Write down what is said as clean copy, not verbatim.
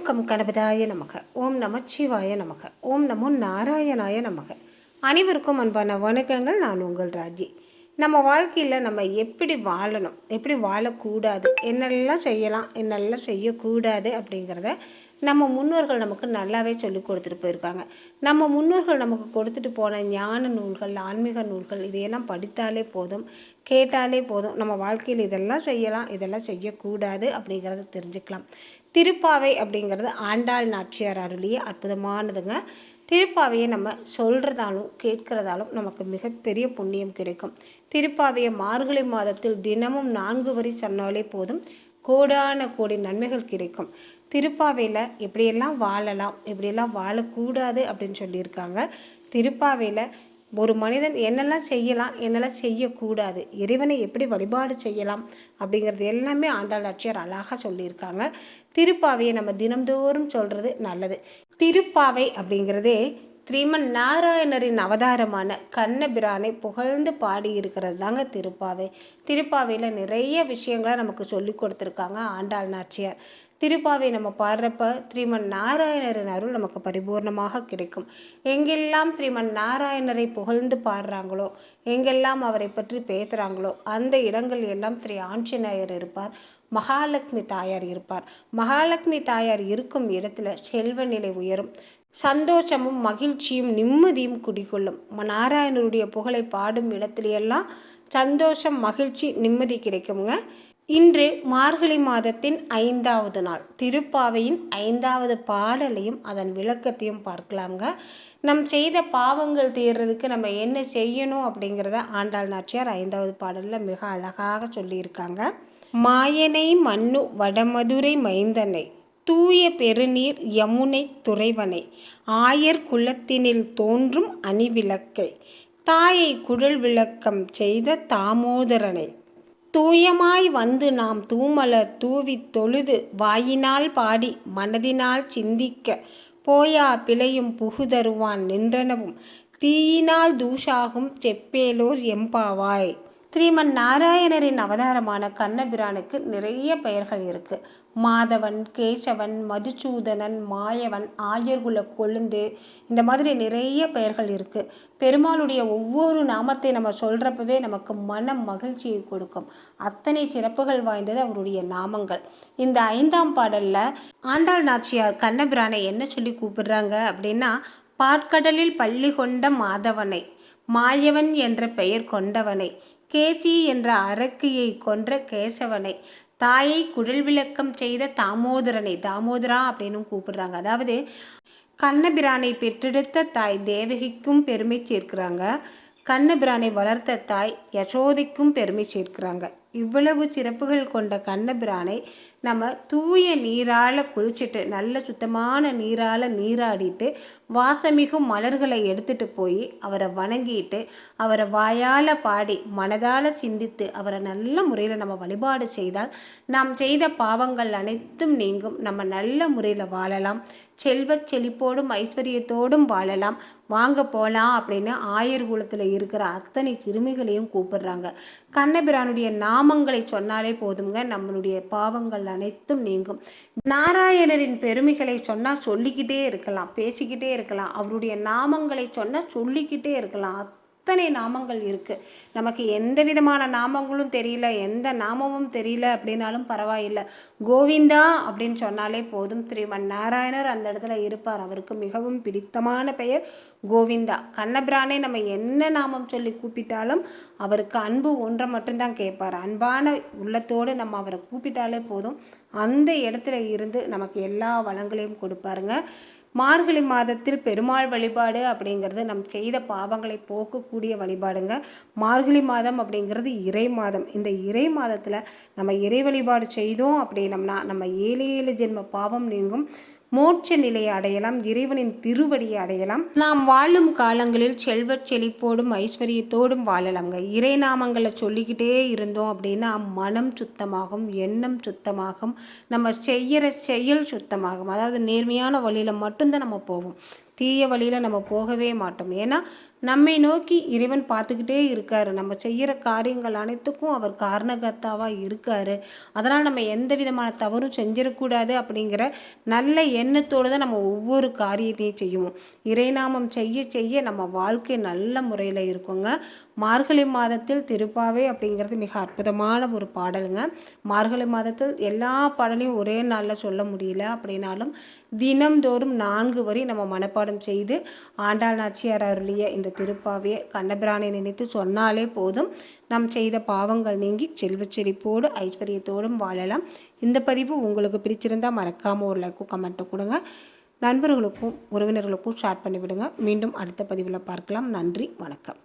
Come கணபதாய நமக. ஓம் நமச்சிவாய நமக. ஓம் நமோ நாராயணாய நமக. அனைவருக்கும் அன்பான வணக்கங்கள். நான் உங்கள் ராஜி. நம்ம வாழ்க்கையில் நம்ம எப்படி வாழணும், எப்படி வாழக்கூடாது, என்னெல்லாம் செய்யலாம், என்னெல்லாம் செய்யக்கூடாது அப்படிங்கிறத நம்ம முன்னோர்கள் நமக்கு நல்லாவே சொல்லி கொடுத்துட்டு போயிருக்காங்க. நம்ம முன்னோர்கள் நமக்கு கொடுத்துட்டு போன ஞான நூல்கள், ஆன்மீக நூல்கள் இதையெல்லாம் படித்தாலே போதும், கேட்டாலே போதும், நம்ம வாழ்க்கையில் இதெல்லாம் செய்யலாம், இதெல்லாம் செய்யக்கூடாது அப்படிங்கிறத தெரிஞ்சுக்கலாம். திருப்பாவை அப்படிங்கிறது ஆண்டாள் நாச்சியார் அருளிய அற்புதமானதுங்க. திருப்பாவையை நம்ம சொல்கிறதாலும் கேட்கிறதாலும் நமக்கு மிகப்பெரிய புண்ணியம் கிடைக்கும். திருப்பாவையை மார்கழி மாதத்தில் தினமும் 4 வரி சொன்னாலே போதும், கோடான கோடி நன்மைகள் கிடைக்கும். திருப்பாவையில் எப்படியெல்லாம் வாழலாம், எப்படியெல்லாம் வாழக்கூடாது அப்படின்னு சொல்லியிருக்காங்க. திருப்பாவையில் ஒரு மனிதன் என்னெல்லாம் செய்யலாம், என்னெல்லாம் செய்யக்கூடாது, இறைவனை எப்படி வழிபாடு செய்யலாம் அப்படிங்கிறது எல்லாமே ஆண்டாள் நாச்சியார் அழகாக சொல்லியிருக்காங்க. திருப்பாவையை நம்ம தினம்தோறும் சொல்கிறது நல்லது. திருப்பாவை அப்படிங்கிறதே ஸ்ரீமன் நாராயணரின் அவதாரமான கண்ணபிரானை புகழ்ந்து பாடியிருக்கிறது தாங்க திருப்பாவை. திருப்பாவையில் நிறைய விஷயங்களை நமக்கு சொல்லி கொடுத்துருக்காங்க ஆண்டாள் நாச்சியார். திருப்பாவை நம்ம பாடுறப்ப ஸ்ரீமன் நாராயணரின் அருள் நமக்கு பரிபூர்ணமாக கிடைக்கும். எங்கெல்லாம் ஸ்ரீமன் நாராயணரை புகழ்ந்து பாடுறாங்களோ, எங்கெல்லாம் அவரை பற்றி பேசுகிறாங்களோ அந்த இடங்கள் எல்லாம் ஸ்ரீ ஆஞ்சநேயர் இருப்பார், மகாலட்சுமி தாயார் இருப்பார். மகாலட்சுமி தாயார் இருக்கும் இடத்துல செல்வ நிலை உயரும், சந்தோஷமும் மகிழ்ச்சியும் நிம்மதியும் குடிகொள்ளும். நாராயணருடைய புகழை பாடும் இடத்துலையெல்லாம் சந்தோஷம், மகிழ்ச்சி, நிம்மதி கிடைக்குங்க. இன்று மார்கழி மாதத்தின் 5வது நாள், திருப்பாவையின் 5வது பாடலையும் அதன் விளக்கத்தையும் பார்க்கலாங்க. நம் செய்த பாவங்கள் தீர்றதுக்கு நம்ம என்ன செய்யணும் அப்படிங்கிறத ஆண்டாள் நாச்சியார் 5வது பாடலில் மிக அழகாக சொல்லியிருக்காங்க. மாயனை மண்ணு வடமதுரை மைந்தனை, தூய பெருநீர் யமுனை துறைவனை, ஆயர் குலத்தினில் தோன்றும் அணிவிளக்கை, தாயை குழல் விளக்கம் செய்த தாமோதரனை, தூயமாய் வந்து நாம் தூமலர் தூவி தொழுது வாயினால் பாடி மனதினால் சிந்திக்க, போயா பிழையும் புகுதருவான் நின்றனவும் தீயினால் தூஷாகும் செப்பேலோர் எம்பாவாய். ஸ்ரீமன் நாராயணரின் அவதாரமான கண்ணபிரானுக்கு நிறைய பெயர்கள் இருக்குது. மாதவன், கேசவன், மதுசூதனன், மாயவன், ஆயர்குல கொழுந்து, இந்த மாதிரி நிறைய பெயர்கள் இருக்குது. பெருமாளுடைய ஒவ்வொரு நாமத்தை நம்ம சொல்கிறப்பவே நமக்கு மன மகிழ்ச்சியை கொடுக்கும். அத்தனை சிறப்புகள் வாய்ந்தது அவருடைய நாமங்கள். இந்த 5ஆம் பாடலில் ஆண்டாள் நாச்சியார் கண்ணபிரானை என்ன சொல்லி கூப்பிடுறாங்க அப்படின்னா, பாற்கடலில் பள்ளி கொண்ட மாதவனை, மாயவன் என்ற பெயர் கொண்டவனை, கேசி என்ற அரக்கியை கொன்ற கேசவனை, தாயை குழல் விளக்கம் செய்த தாமோதரனை, தாமோதரா அப்படின்னு கூப்பிடுறாங்க. அதாவது கண்ணபிரானை பெற்றெடுத்த தாய் தேவகிக்கும் பெருமை சேர்க்கிறாங்க, கண்ணபிரானை வளர்த்த தாய் யசோதைக்கும் பெருமை சேர்க்கிறாங்க. இவ்வளவு சிறப்புகள் கொண்ட கண்ணபிரானை நம்ம தூய நீரால் குளிச்சுட்டு, நல்ல சுத்தமான நீரால் நீராடிட்டு, வாசமிகும் மலர்களை எடுத்துகிட்டு போய் அவரை வணங்கிட்டு, அவரை வாயால் பாடி மனதால் சிந்தித்து அவரை நல்ல முறையில் நம்ம வழிபாடு செய்தால் நாம் செய்த பாவங்கள் அனைத்தும் நீங்கும். நம்ம நல்ல முறையில் வாழலாம், செல்வ செழிப்போடும் ஐஸ்வர்யத்தோடும் வாழலாம். வாங்க போகலாம் அப்படின்னு ஆயர் குலத்தில் இருக்கிற அத்தனை சிறுமிகளையும் கூப்பிடுறாங்க. கண்ணபிரானுடைய நாமங்களை சொன்னாலே போதுங்க, நம்மளுடைய பாவங்கள் அனைத்தும் நீங்கும். நாராயணரின் பெருமைகளை சொன்னால் சொல்லிக்கிட்டே இருக்கலாம், பேசிக்கிட்டே இருக்கலாம். அவருடைய நாமங்களை சொன்னால் சொல்லிக்கிட்டே இருக்கலாம். அத்தனை நாமங்கள் இருக்குது. நமக்கு எந்த விதமான நாமங்களும் தெரியல, எந்த நாமமும் தெரியல அப்படின்னாலும் பரவாயில்லை, கோவிந்தா அப்படின்னு சொன்னாலே போதும், ஸ்ரீமன் நாராயணர் அந்த இடத்துல இருப்பார். அவருக்கு மிகவும் பிடித்தமான பெயர் கோவிந்தா. கண்ணபிரானை நம்ம என்ன நாமம் சொல்லி கூப்பிட்டாலும் அவருக்கு அன்பு ஒன்றை மட்டும்தான் கேட்பார். அன்பான உள்ளத்தோடு நம்ம அவரை கூப்பிட்டாலே போதும், அந்த இடத்துல இருந்து நமக்கு எல்லா வளங்களையும் கொடுப்பாருங்க. மார்கழி மாதத்தில் பெருமாள் வழிபாடு அப்படிங்கிறது நம் செய்த பாவங்களை போக்கக்கூடிய வழிபாடுங்க. மார்கழி மாதம் அப்படிங்கிறது இறை மாதம். இந்த இறை மாதத்தில் நம்ம இறை வழிபாடு செய்தோம் அப்படின்னம்னா நம்ம 7 ஜென்ம பாவம் நீங்கும், மோட்ச நிலையை அடையலாம், இறைவனின் திருவடியை அடையலாம். நாம் வாழும் காலங்களில் செல்வ செழிப்போடும் ஐஸ்வர்யத்தோடும் வாழலாம்ங்க. இறை நாமங்களை சொல்லிக்கிட்டே இருந்தோம் அப்படின்னா மனம் சுத்தமாகும், எண்ணம் சுத்தமாகும், நம்ம செய்கிற செயல் சுத்தமாகும். அதாவது நேர்மையான வழியில் மட்டும்தான் நம்ம போவோம். தீய வழியில் நம்ம போகவே மாட்டோம். ஏன்னா நம்மை நோக்கி இறைவன் பார்த்துக்கிட்டே இருக்கார். நம்ம செய்கிற காரியங்கள் அனைத்துக்கும் அவர் காரணகர்த்தாவாக இருக்கார். அதனால் நம்ம எந்த விதமான தவறும் செஞ்சிடக்கூடாது அப்படிங்கிற நல்ல எண்ணத்தோடு தான் நம்ம ஒவ்வொரு காரியத்தையும் செய்வோம். இறைநாமம் செய்ய செய்ய நம்ம வாழ்க்கை நல்ல முறையில் இருக்குங்க. மார்கழி மாதத்தில் திருப்பாவை அப்படிங்கிறது மிக அற்புதமான ஒரு பாடலுங்க. மார்கழி மாதத்தில் எல்லா பாடலையும் ஒரே நாளில் சொல்ல முடியல அப்படின்னாலும் தினம்தோறும் 4 வரி நம்ம மனப்பாடம் செய்து ஆண்டாள் நாச்சியார் அருளிய இந்த திருப்பாவையை கண்ணபிரானை நினைத்து சொன்னாலே போதும். நாம் செய்த பாவங்கள் நீங்கி செல்வச் செழிப்போடு ஐஸ்வர்யத்தோடும் வாழலாம். இந்த பதிவு உங்களுக்கு பிடிச்சிருந்தால் மறக்காமல் ஒரு லைக்கும் கமெண்ட்டும் கொடுங்க. நண்பர்களுக்கும் உறவினர்களுக்கும் ஷேர் பண்ணிவிடுங்க. மீண்டும் அடுத்த பதிவில் பார்க்கலாம். நன்றி, வணக்கம்.